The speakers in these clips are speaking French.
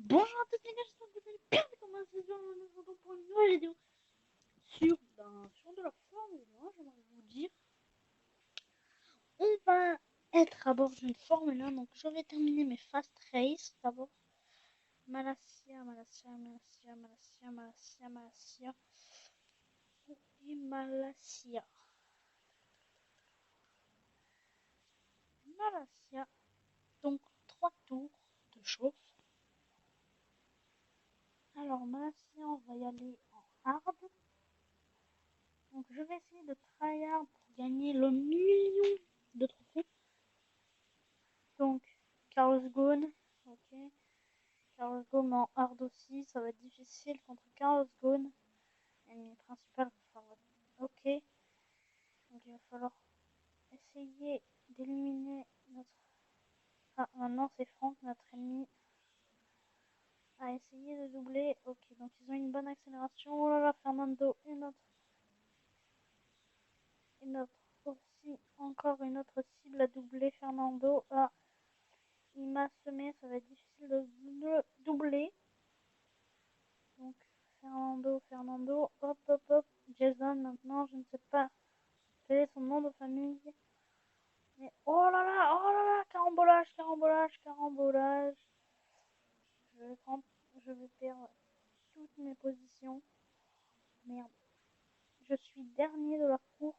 Bonjour à tous les gars, j'espère que vous allez bien. Comment c'est bien, nous nous retrouvons pour une nouvelle vidéo sur de la Formule 1. J'aimerais vous dire, on va être à bord d'une Formule 1. Donc je vais terminer mes fast race d'abord. Malaysia. Et Malaysia. Donc 3 tours de chauffe. Alors Malaysia, on va y aller en hard. Donc je vais essayer de tryhard pour gagner le million de trophées. Donc Carlos Ghosn, ok. Carlos Ghosn en hard aussi, ça va être difficile contre Carlos Ghosn. Ennemi principal, ok. Donc il va falloir essayer d'éliminer notre... Ah, maintenant c'est Franck, notre ennemi. À essayer de doubler, ok. Donc ils ont une bonne accélération. Oh là là, Fernando et notre aussi, encore une autre cible à doubler. Fernando, ah, il m'a semé, ça va être difficile de doubler. Donc Fernando, hop, Jason maintenant, je ne sais pas quel est son nom de famille. Mais oh là là, carambolage. Je vais perdre toutes mes positions. Merde. Je suis dernier de la course.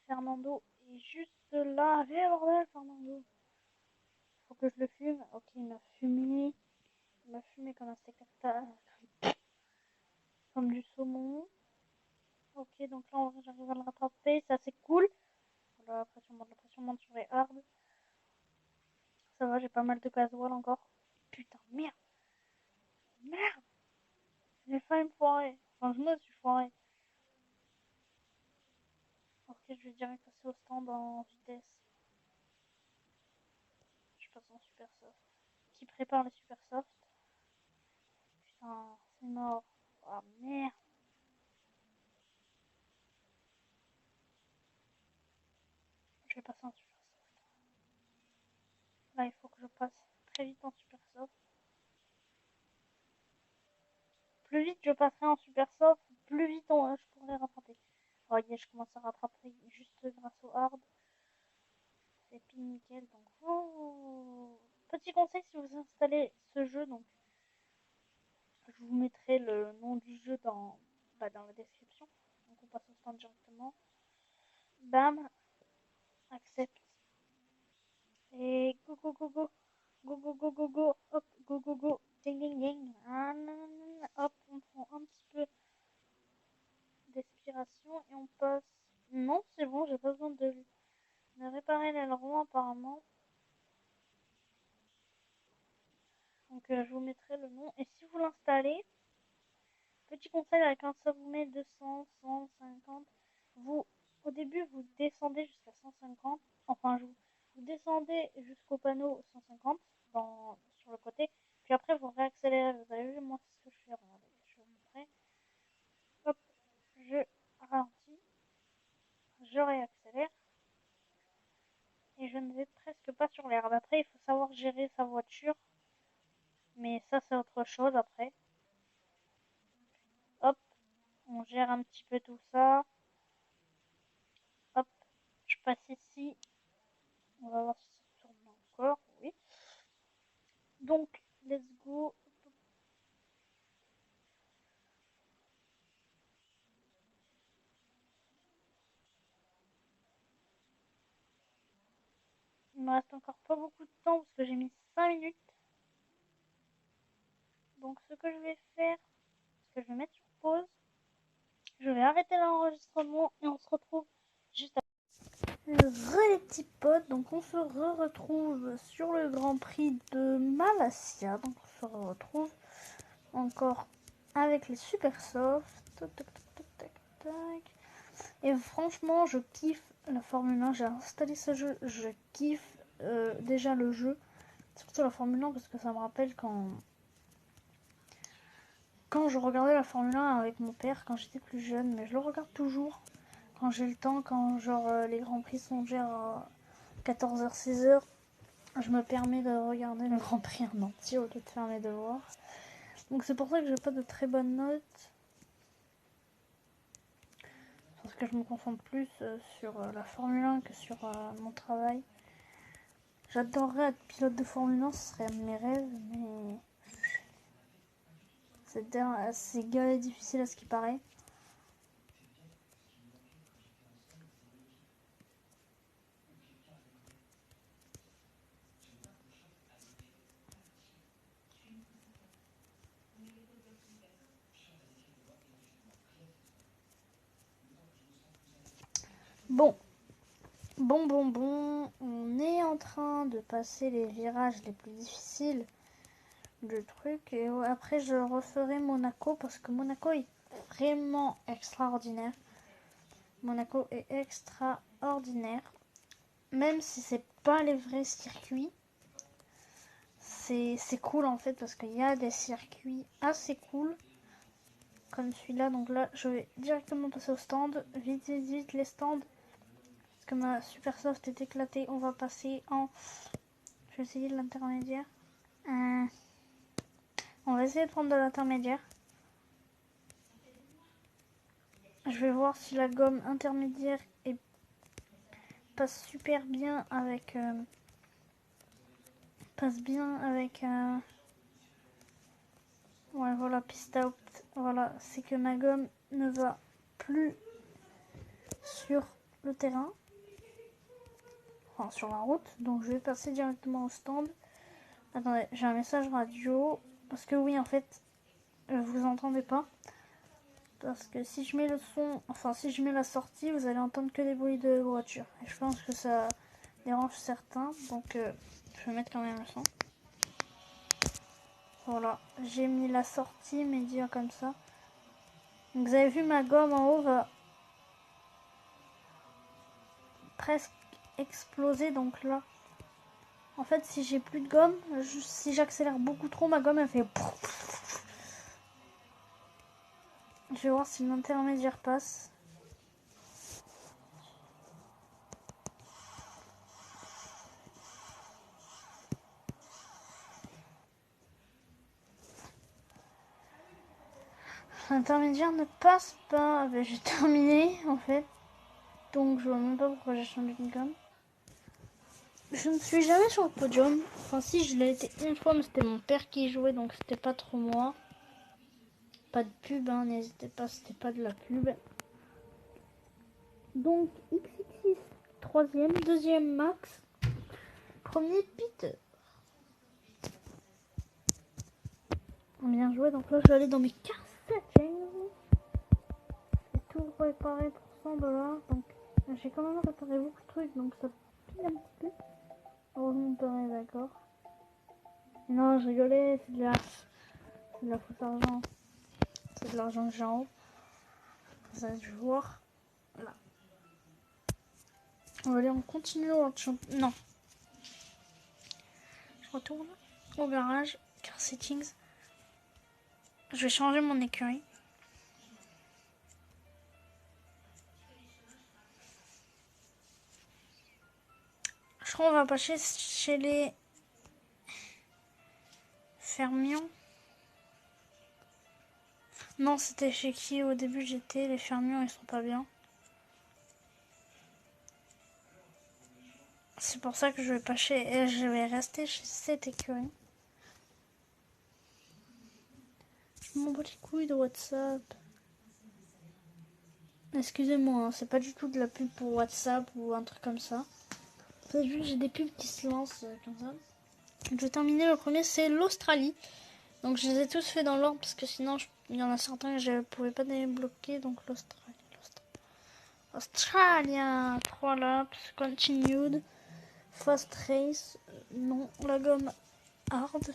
Fernando est juste là. Viens bordel, Fernando. Faut que je le fume. Ok, il m'a fumé. Il m'a fumé comme un steak comme du saumon. Ok, donc là j'arrive à le rattraper. C'est assez cool. La pression monte sur les hard. Ça va, j'ai pas mal de gasoil encore. Putain, merde. J'ai failli me foirer. Enfin, je me suis foiré. Ok, je vais direct passer au stand en vitesse. Je passe en super soft. Qui prépare les super soft? Putain, c'est mort. Oh merde. Je vais passer en super soft. Là, il faut que je passe très vite en super soft. Plus vite je passerai en super soft, plus vite je pourrai rattraper. Oh yeah, je commence à rattraper juste grâce au hard. C'est pile nickel. Donc, petit conseil si vous installez ce jeu, donc je vous mettrai le nom du jeu dans la description. Donc on passe au stand directement. Bam, accepte. Et go. Hop, go. Ding. Hop, on prend un petit peu d'expiration et on passe. Non, c'est bon, j'ai pas besoin de réparer l'aileron apparemment. Donc je vous mettrai le nom. Et si vous l'installez, petit conseil avec un ça vous met 200, 150. Au début, vous descendez jusqu'à 150. Enfin, vous descendez jusqu'au panneau 150 sur le côté. Puis après, vous réaccélérez. Vous avez vu, moi, c'est ce que je fais. Regardez, je vais vous montrer. Hop, je ralentis. Je réaccélère. Et je ne vais presque pas sur l'herbe. Après, il faut savoir gérer sa voiture. Mais ça, c'est autre chose après. Hop, on gère un petit peu tout ça. Hop, je passe ici. On va voir si ça tourne encore. Oui. Donc, let's go. Il me reste encore pas beaucoup de temps parce que j'ai mis 5 minutes. Donc, ce que je vais faire, c'est que je vais mettre sur pause. Je vais arrêter l'enregistrement et on se retrouve juste après. Les petits potes, donc on se retrouve sur le Grand Prix de Malaysia. Donc on se retrouve encore avec les super soft. Et franchement, je kiffe la Formule 1. J'ai installé ce jeu, je kiffe déjà le jeu. Surtout la Formule 1 parce que ça me rappelle quand je regardais la Formule 1 avec mon père quand j'étais plus jeune. Mais je le regarde toujours quand j'ai le temps, quand genre les Grands Prix sont à 14h, 16h. je me permets de regarder le Grand Prix en entier au lieu de faire mes devoirs. Donc c'est pour ça que j'ai pas de très bonnes notes. Parce que je me concentre plus sur la Formule 1 que sur mon travail. J'adorerais être pilote de Formule 1, ce serait un de mes rêves, mais c'est galère difficile à ce qui paraît. Bon, on est en train de passer les virages les plus difficiles du truc. Et après, je referai Monaco parce que Monaco est vraiment extraordinaire. Monaco est extraordinaire. Même si c'est pas les vrais circuits, c'est cool en fait parce qu'il y a des circuits assez cool. Comme celui-là, donc là, je vais directement passer au stand. Vite, vite, vite, les stands. Parce que ma Supersoft est éclatée. On va passer en... Je vais essayer de l'intermédiaire. On va essayer de prendre de l'intermédiaire. Je vais voir si la gomme intermédiaire passe super bien avec... passe bien avec... Ouais, voilà, piste out. Voilà, c'est que ma gomme ne va plus sur le terrain. Enfin, sur la route. Donc, je vais passer directement au stand. Attendez, j'ai un message radio. Parce que oui, en fait, vous entendez pas. Parce que si je mets le son, enfin si je mets la sortie, vous allez entendre que des bruits de voiture. Et je pense que ça dérange certains. Donc je vais mettre quand même le son. Voilà, j'ai mis la sortie média comme ça. Donc, vous avez vu ma gomme en haut va presque exploser. Donc là, en fait si j'ai plus de gomme, si j'accélère beaucoup trop, ma gomme elle fait... Je vais voir si l'intermédiaire passe. L'intermédiaire ne passe pas. Ben, j'ai terminé en fait. Donc je vois même pas pourquoi j'ai changé de gomme. Je ne suis jamais sur le podium. Enfin si, je l'ai été une fois, mais c'était mon père qui jouait, donc c'était pas trop moi. Pas de pub, hein, n'hésitez pas, c'était pas de la pub. Donc XXX, troisième, deuxième Max, premier Peter. Bien joué, donc là je vais aller dans mes car settings. Et tout réparé pour 100$. Donc j'ai quand même réparé beaucoup de trucs, donc ça pile un petit peu. Heureusement mon père est d'accord. Non, je rigolais, c'est de la fausse argent. C'est de l'argent que j'ai en haut. Ça va être voir. Voilà. On va aller en continu au championnat. Non. Je retourne au garage. Car settings. Je vais changer mon écurie. Je crois qu'on va passer chez les fermions. Non, c'était chez qui au début j'étais. Les fermions, ils sont pas bien. C'est pour ça que je vais pas chez... Je vais rester chez cette écurie. Je m'en bats les couilles de WhatsApp. Excusez-moi, hein, c'est pas du tout de la pub pour WhatsApp ou un truc comme ça. C'est juste que j'ai des pubs qui se lancent comme ça. Je vais terminer le premier, c'est l'Australie. Donc je les ai tous fait dans l'ordre parce que sinon il y en a certains que je ne pouvais pas débloquer. Donc l'Australie. Australia, 3 laps, continued, fast race, non, la gomme hard.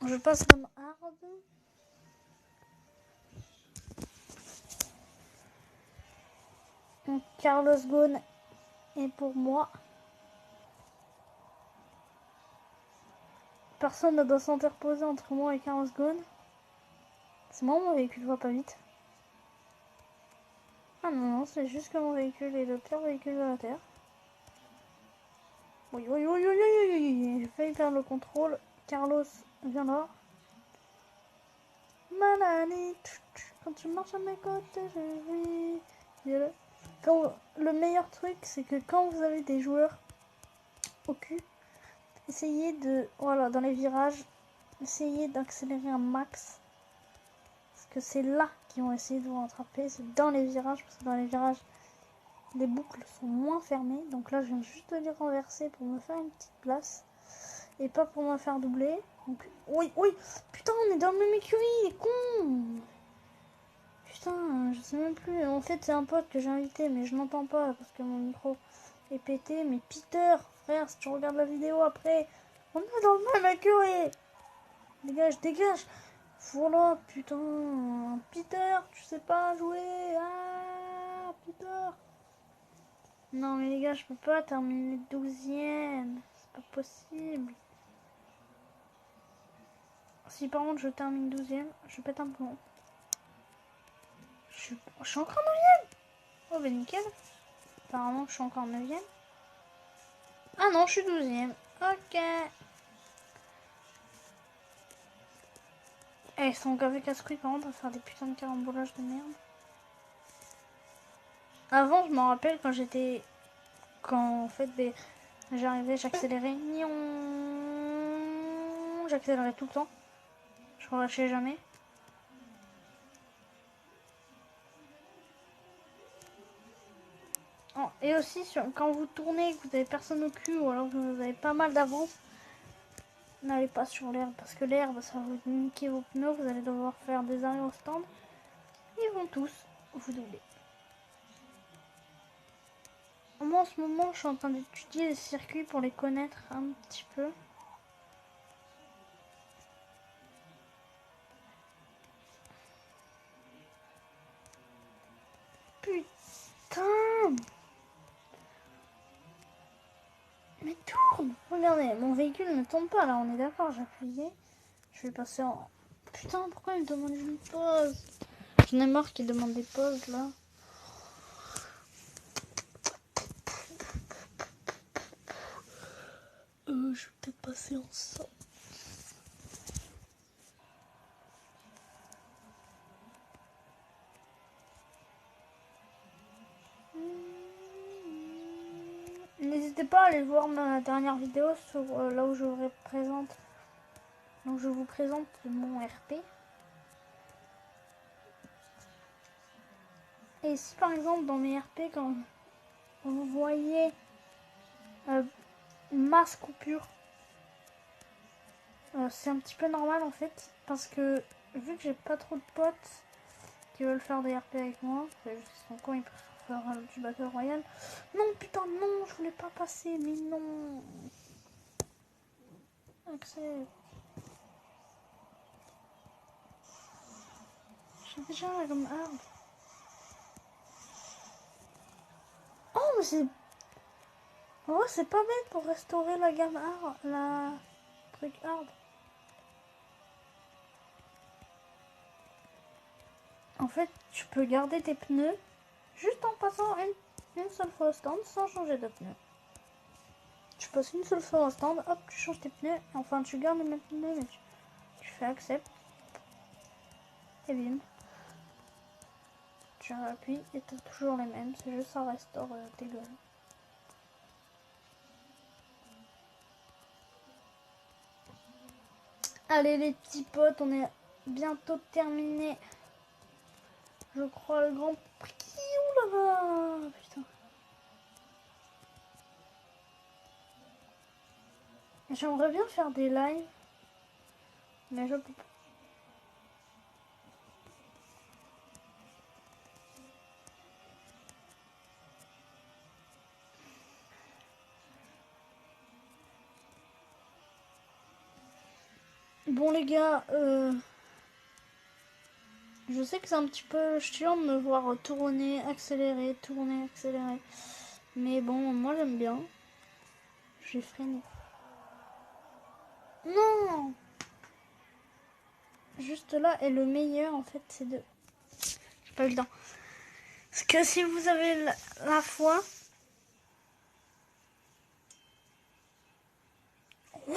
Je passe gomme hard. Donc Carlos Ghosn est pour moi. Personne ne doit s'interposer entre moi et Carlos Ghosn. C'est moi mon véhicule va pas vite. Ah non, c'est juste que mon véhicule est le pire véhicule de la Terre. Oui, oui, oui, oui, oui, oui. J'ai failli perdre le contrôle. Carlos, viens là. Manani, quand tu marches à mes côtés, je vis. Le meilleur truc, c'est que quand vous avez des joueurs au cul, essayez de, voilà, dans les virages, essayez d'accélérer un max. Parce que c'est là qu'ils vont essayer de vous rattraper. C'est dans les virages, parce que dans les virages, les boucles sont moins fermées. Donc là, je viens juste de les renverser pour me faire une petite place. Et pas pour me faire doubler. Donc, oui, oui. Putain, on est dans le même écurie, il est con. Putain, je sais même plus. En fait, c'est un pote que j'ai invité, mais je n'entends pas parce que mon micro est pété. Mais Peter, frère, si tu regardes la vidéo après, on est dans le même écurie. Dégage, dégage. Voilà, putain. Peter, tu sais pas jouer. Ah, Peter. Non, mais les gars, je peux pas terminer 12e. C'est pas possible. Si par contre je termine 12e, je pète un plomb. Je suis encore 9e. Oh bah nickel. Apparemment je suis encore 9e. Ah non, je suis 12e. Ok. Eh, ils sont gavés casse-couilles par contre à faire des putains de carambolages de merde. Avant, je m'en rappelle quand j'étais... Quand en fait, j'arrivais, j'accélérais. J'accélérais tout le temps. Je relâchais jamais. Oh, et aussi, quand vous tournez, que vous avez personne au cul, ou alors que vous avez pas mal d'avance, n'allez pas sur l'herbe, parce que l'herbe, ça va vous niquer vos pneus, vous allez devoir faire des arrêts au stand. Ils vont tous vous doubler. Moi, en ce moment, je suis en train d'étudier les circuits pour les connaître un petit peu. Putain! Mais tourne! Regardez, mon véhicule ne tourne pas, là, on est d'accord, j'ai appuyé. Je vais passer en... Putain, pourquoi il me demande une pause? J'en ai marre qu'il demande des pauses, là. Je vais peut-être passer en ça. N'hésitez pas à aller voir ma dernière vidéo sur là où je vous présente. Donc je vous présente mon RP. Et si par exemple dans mes RP, quand vous voyez masse coupure, c'est un petit peu normal en fait, parce que vu que j'ai pas trop de potes qui veulent faire des RP avec moi, son coin ils préfèrent faire du Battle Royale. Non putain non, je voulais pas passer, mais non. Accès. J'ai déjà la gomme hard. Oh mais c'est... Oh c'est pas bête pour restaurer la gamme hard, la truc hard. En fait, tu peux garder tes pneus juste en passant une seule fois au stand sans changer de pneus. Tu passes une seule fois au stand, hop, tu changes tes pneus, enfin tu gardes les mêmes pneus, mais tu fais accept, et bim. Tu appuies et t'as toujours les mêmes, c'est juste ça restaure tes gommes. Allez les petits potes, on est bientôt terminé. Je crois le Grand Prix. Ouh là là, putain. J'aimerais bien faire des lives, mais je peux pas. Bon les gars, je sais que c'est un petit peu chiant de me voir tourner, accélérer, tourner, accélérer. Mais bon, moi j'aime bien. J'ai freiné. Non! Juste là, et le meilleur en fait, c'est de... J'ai pas eu le temps. Parce que si vous avez la foi... What?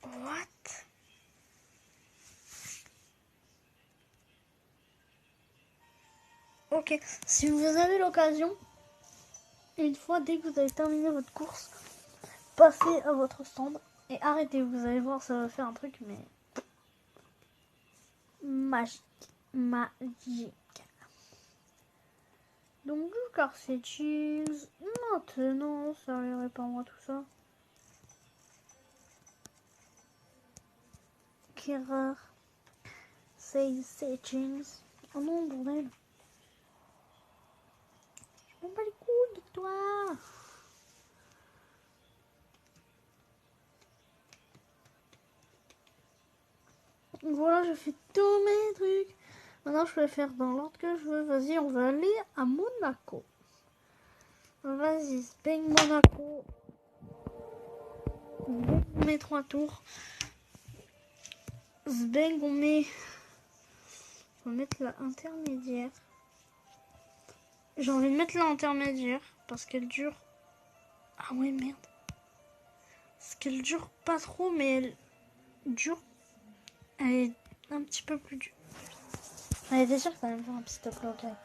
What? Ok, si vous avez l'occasion, une fois dès que vous avez terminé votre course, passez à votre stand et arrêtez. Vous allez voir, ça va faire un truc, mais magique. Magique. Donc, du quartier cheese. Maintenant, ça irait pas moi tout ça. Qui rare. C'est cheese. Oh non, bordel. Je m'en bats les couilles de toi. Voilà, je fais tous mes trucs. Maintenant, je vais faire dans l'ordre que je veux. Vas-y, on va aller à Monaco. Vas-y, Speng Monaco. On met 3 tours. Speng, on va mettre la intermédiaire. J'ai envie de mettre la intermédiaire parce qu'elle dure. Ah ouais, merde. Parce qu'elle dure pas trop, mais elle dure. Elle est un petit peu plus dure. Elle était sûre que ça allait me faire un petit top là au grip.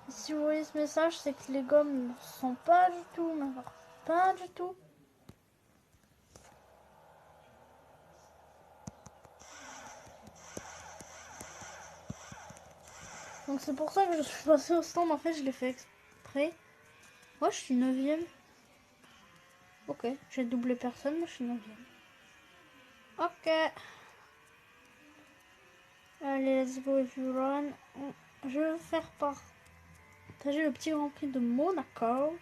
Si vous voyez ce message, c'est que les gommes ne sont pas du tout, mais alors pas du tout. Donc c'est pour ça que je suis passée au stand, en fait je l'ai fait exprès. Moi je suis 9ème. Ok, j'ai doublé personne, mais je suis 9ème. Ok. Allez, let's go if you run. Je vais faire partager le petit Grand Prix de Monaco.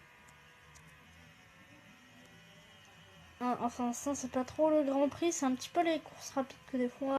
Enfin ça c'est pas trop le Grand Prix, c'est un petit peu les courses rapides que des fois